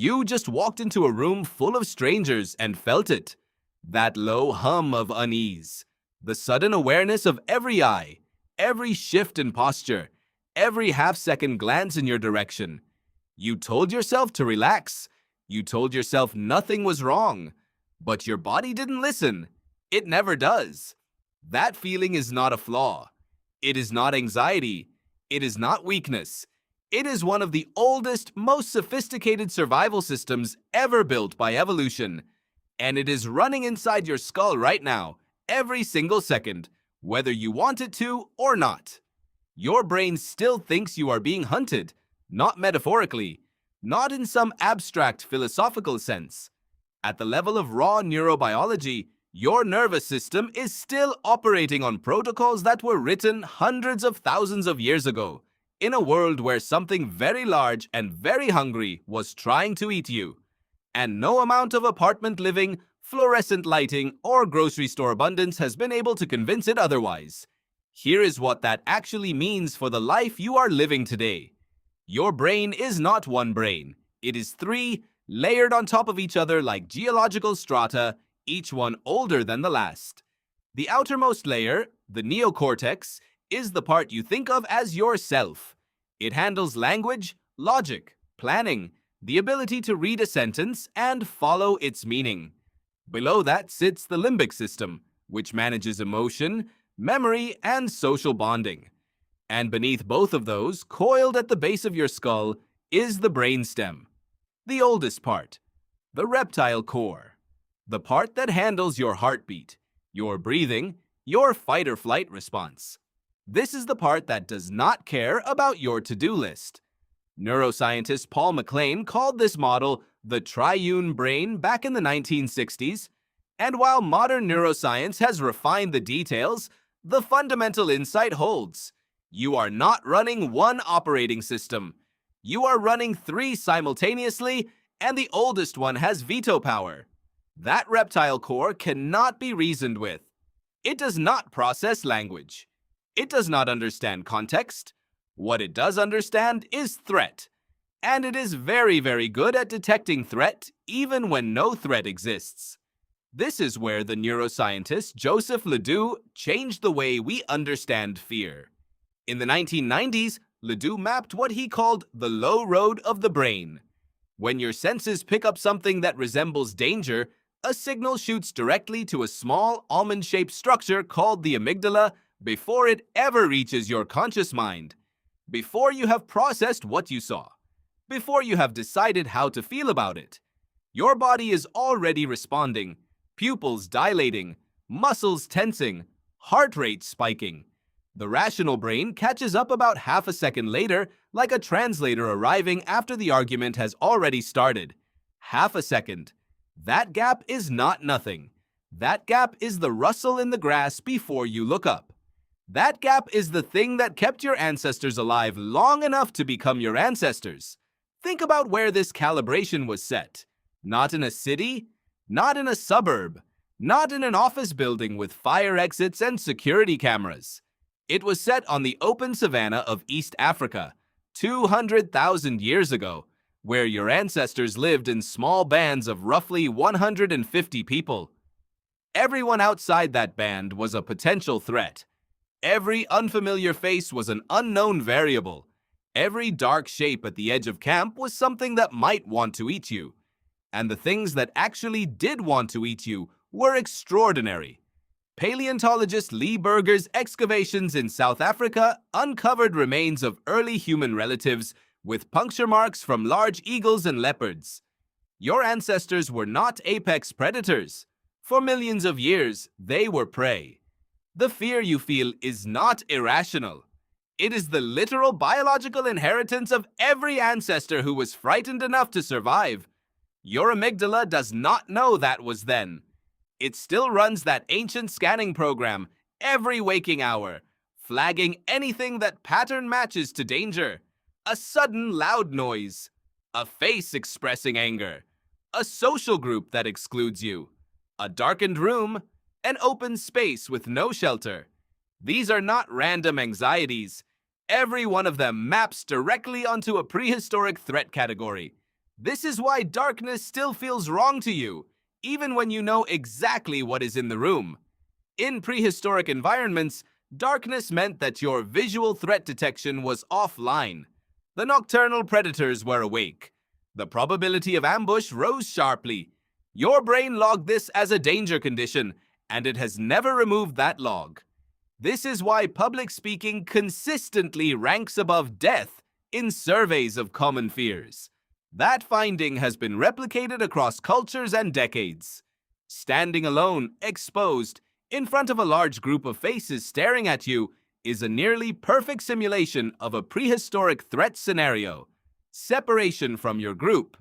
You just walked into a room full of strangers and felt it. That low hum of unease. The sudden awareness of every eye, every shift in posture, every half-second glance in your direction. You told yourself to relax. You told yourself nothing was wrong. But your body didn't listen. It never does. That feeling is not a flaw. It is not anxiety. It is not weakness. It is one of the oldest, most sophisticated survival systems ever built by evolution. And it is running inside your skull right now, every single second, whether you want it to or not. Your brain still thinks you are being hunted, not metaphorically, not in some abstract philosophical sense. At the level of raw neurobiology, your nervous system is still operating on protocols that were written hundreds of thousands of years ago, in a world where something very large and very hungry was trying to eat you. And no amount of apartment living, fluorescent lighting, or grocery store abundance has been able to convince it otherwise. Here is what that actually means for the life you are living today. Your brain is not one brain. It is three, layered on top of each other like geological strata, each one older than the last. The outermost layer, the neocortex, is the part you think of as yourself. It handles language, logic, planning, the ability to read a sentence and follow its meaning. Below that sits the limbic system, which manages emotion, memory, and social bonding. And beneath both of those, coiled at the base of your skull, is the brainstem. The oldest part, the reptile core. The part that handles your heartbeat, your breathing, your fight-or-flight response. This is the part that does not care about your to-do list. Neuroscientist Paul MacLean called this model the triune brain back in the 1960s, and while modern neuroscience has refined the details, the fundamental insight holds. You are not running one operating system. You are running three simultaneously, and the oldest one has veto power. That reptile core cannot be reasoned with. It does not process language. It does not understand context. What it does understand is threat. And it is very, very good at detecting threat, even when no threat exists. This is where the neuroscientist Joseph Ledoux changed the way we understand fear. In the 1990s, Ledoux mapped what he called the low road of the brain. When your senses pick up something that resembles danger, a signal shoots directly to a small almond-shaped structure called the amygdala before it ever reaches your conscious mind. Before you have processed what you saw. Before you have decided how to feel about it. Your body is already responding, pupils dilating, muscles tensing, heart rate spiking. The rational brain catches up about half a second later, like a translator arriving after the argument has already started. Half a second. That gap is not nothing. That gap is the rustle in the grass before you look up. That gap is the thing that kept your ancestors alive long enough to become your ancestors. Think about where this calibration was set. Not in a city, not in a suburb, not in an office building with fire exits and security cameras. It was set on the open savanna of East Africa, 200,000 years ago, where your ancestors lived in small bands of roughly 150 people. Everyone outside that band was a potential threat. Every unfamiliar face was an unknown variable. Every dark shape at the edge of camp was something that might want to eat you. And the things that actually did want to eat you were extraordinary. Paleontologist Lee Berger's excavations in South Africa uncovered remains of early human relatives with puncture marks from large eagles and leopards. Your ancestors were not apex predators. For millions of years, they were prey. The fear you feel is not irrational. It is the literal biological inheritance of every ancestor who was frightened enough to survive. Your amygdala does not know that was then. It still runs that ancient scanning program every waking hour, flagging anything that pattern matches to danger. A sudden loud noise, a face expressing anger, a social group that excludes you, a darkened room, an open space with no shelter. These are not random anxieties. Every one of them maps directly onto a prehistoric threat category. This is why darkness still feels wrong to you, even when you know exactly what is in the room. In prehistoric environments, darkness meant that your visual threat detection was offline. The nocturnal predators were awake. The probability of ambush rose sharply. Your brain logged this as a danger condition, and it has never removed that log. This is why public speaking consistently ranks above death in surveys of common fears. That finding has been replicated across cultures and decades. Standing alone, exposed, in front of a large group of faces staring at you is a nearly perfect simulation of a prehistoric threat scenario. Separation from your group.